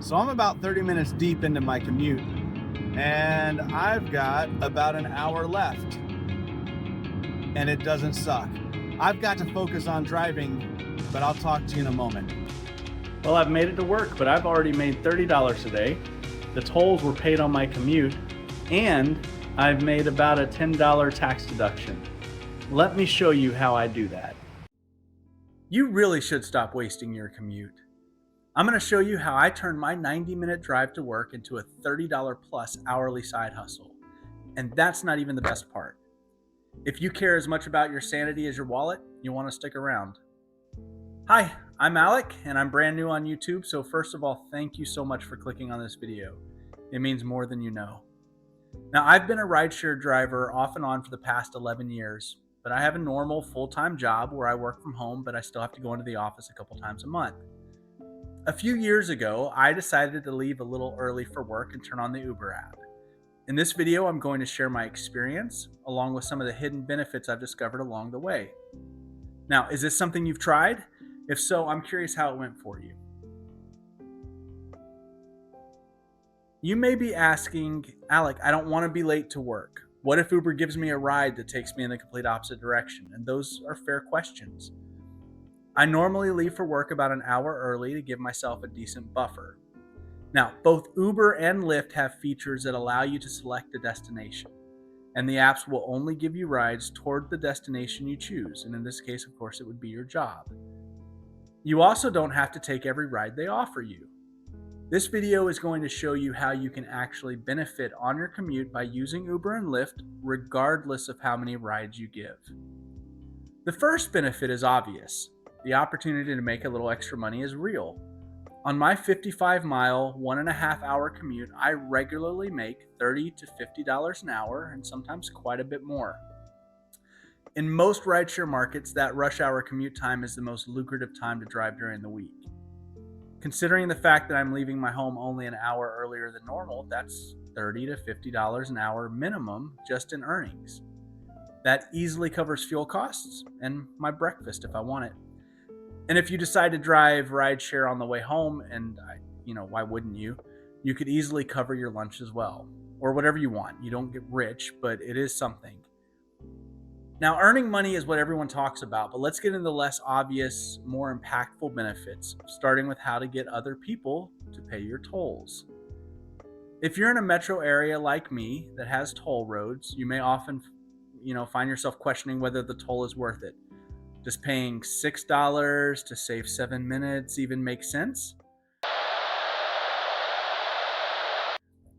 So I'm about 30 minutes deep into my commute, and I've got about an hour left, and it doesn't suck. I've got to focus on driving, but I'll talk to you in a moment. Well, I've made it to work, but I've already made $30 a day. The tolls were paid on my commute, and I've made about a $10 tax deduction. Let me show you how I do that. You really should stop wasting your commute. I'm going to show you how I turn my 90-minute drive to work into a $30 plus hourly side hustle. And that's not even the best part. If you care as much about your sanity as your wallet, you want to stick around. Hi, I'm Alec, and I'm brand new on YouTube, so first of all, thank you so much for clicking on this video. It means more than you know. Now, I've been a rideshare driver off and on for the past 11 years, but I have a normal full-time job where I work from home, but I still have to go into the office a couple times a month. A few years ago, I decided to leave a little early for work and turn on the Uber app. In this video, I'm going to share my experience, along with some of the hidden benefits I've discovered along the way. Now, is this something you've tried? If so, I'm curious how it went for you. You may be asking, Alec, I don't want to be late to work. What if Uber gives me a ride that takes me in the complete opposite direction? And those are fair questions. I normally leave for work about an hour early to give myself a decent buffer. Now, both Uber and Lyft have features that allow you to select a destination, and the apps will only give you rides toward the destination you choose, and in this case, of course, it would be your job. You also don't have to take every ride they offer you. This video is going to show you how you can actually benefit on your commute by using Uber and Lyft, regardless of how many rides you give. The first benefit is obvious. The opportunity to make a little extra money is real. On my 55-mile, 1.5-hour commute, I regularly make $30 to $50 an hour and sometimes quite a bit more. In most rideshare markets, that rush hour commute time is the most lucrative time to drive during the week. Considering the fact that I'm leaving my home only an hour earlier than normal, that's $30 to $50 an hour minimum just in earnings. That easily covers fuel costs and my breakfast if I want it. And if you decide to drive rideshare on the way home, and why wouldn't you? You could easily cover your lunch as well, or whatever you want. You don't get rich, but it is something. Now, earning money is what everyone talks about, but let's get into the less obvious, more impactful benefits, starting with how to get other people to pay your tolls. If you're in a metro area like me that has toll roads, you may often, find yourself questioning whether the toll is worth it. Does paying $6 to save 7 minutes even make sense?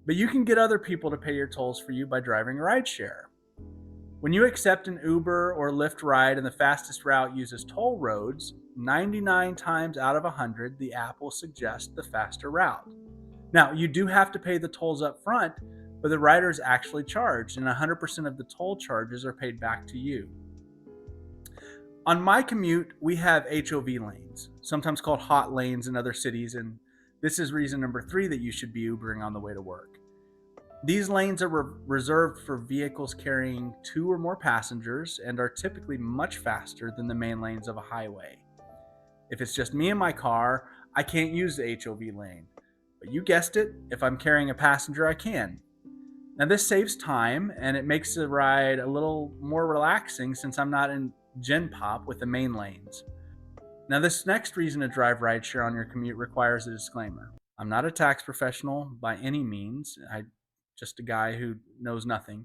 But you can get other people to pay your tolls for you by driving rideshare. When you accept an Uber or Lyft ride and the fastest route uses toll roads, 99 times out of 100, the app will suggest the faster route. Now, you do have to pay the tolls up front, but the rider is actually charged, and 100% of the toll charges are paid back to you. On my commute, we have HOV lanes, sometimes called hot lanes in other cities, and this is reason number 3 that you should be Ubering on the way to work. These lanes are reserved for vehicles carrying 2 or more passengers and are typically much faster than the main lanes of a highway. If it's just me and my car, I can't use the HOV lane. But you guessed it, if I'm carrying a passenger, I can. Now this saves time and it makes the ride a little more relaxing since I'm not in Gen Pop with the main lanes. Now this next reason to drive rideshare on your commute requires a disclaimer. I'm not a tax professional by any means. I'm just a guy who knows nothing.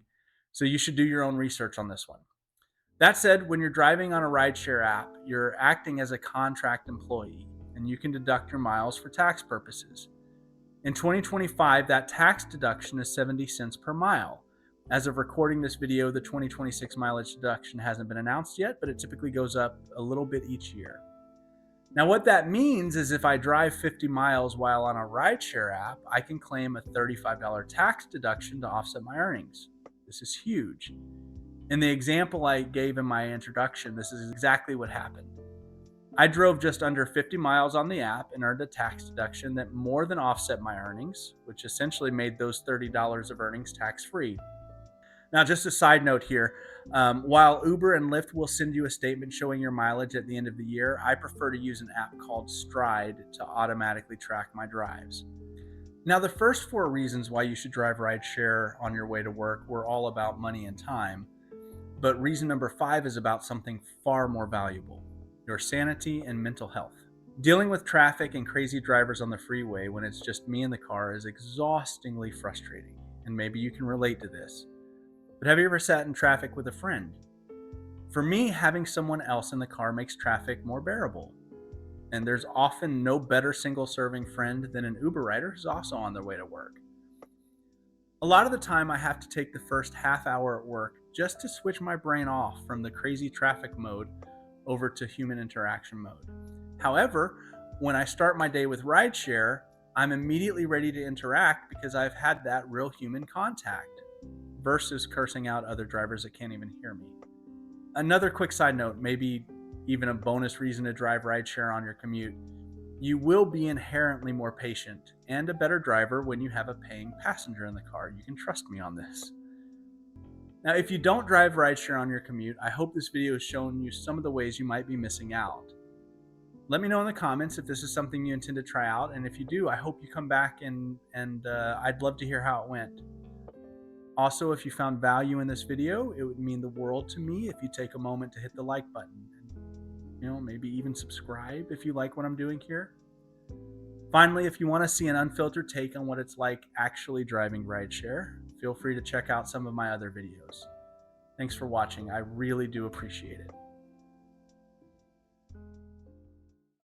So you should do your own research on this one. That said, when you're driving on a rideshare app, you're acting as a contract employee and you can deduct your miles for tax purposes. In 2025, that tax deduction is 70 cents per mile. As of recording this video, the 2026 mileage deduction hasn't been announced yet, but it typically goes up a little bit each year. Now, what that means is if I drive 50 miles while on a rideshare app, I can claim a $35 tax deduction to offset my earnings. This is huge. In the example I gave in my introduction, this is exactly what happened. I drove just under 50 miles on the app and earned a tax deduction that more than offset my earnings, which essentially made those $30 of earnings tax-free. Now, just a side note here, while Uber and Lyft will send you a statement showing your mileage at the end of the year, I prefer to use an app called Stride to automatically track my drives. Now, the first 4 reasons why you should drive rideshare on your way to work were all about money and time. But reason number 5 is about something far more valuable: your sanity and mental health. Dealing with traffic and crazy drivers on the freeway when it's just me in the car is exhaustingly frustrating, and maybe you can relate to this. But have you ever sat in traffic with a friend? For me, having someone else in the car makes traffic more bearable. And there's often no better single serving friend than an Uber rider who's also on their way to work. A lot of the time, I have to take the first half hour at work just to switch my brain off from the crazy traffic mode over to human interaction mode. However, when I start my day with Rideshare, I'm immediately ready to interact because I've had that real human contact versus cursing out other drivers that can't even hear me. Another quick side note, maybe even a bonus reason to drive rideshare on your commute: you will be inherently more patient and a better driver when you have a paying passenger in the car. You can trust me on this. Now, if you don't drive rideshare on your commute, I hope this video has shown you some of the ways you might be missing out. Let me know in the comments if this is something you intend to try out, and if you do, I hope you come back and I'd love to hear how it went. Also, if you found value in this video, it would mean the world to me if you take a moment to hit the like button and, maybe even subscribe if you like what I'm doing here. Finally, if you want to see an unfiltered take on what it's like actually driving rideshare, feel free to check out some of my other videos. Thanks for watching. I really do appreciate it.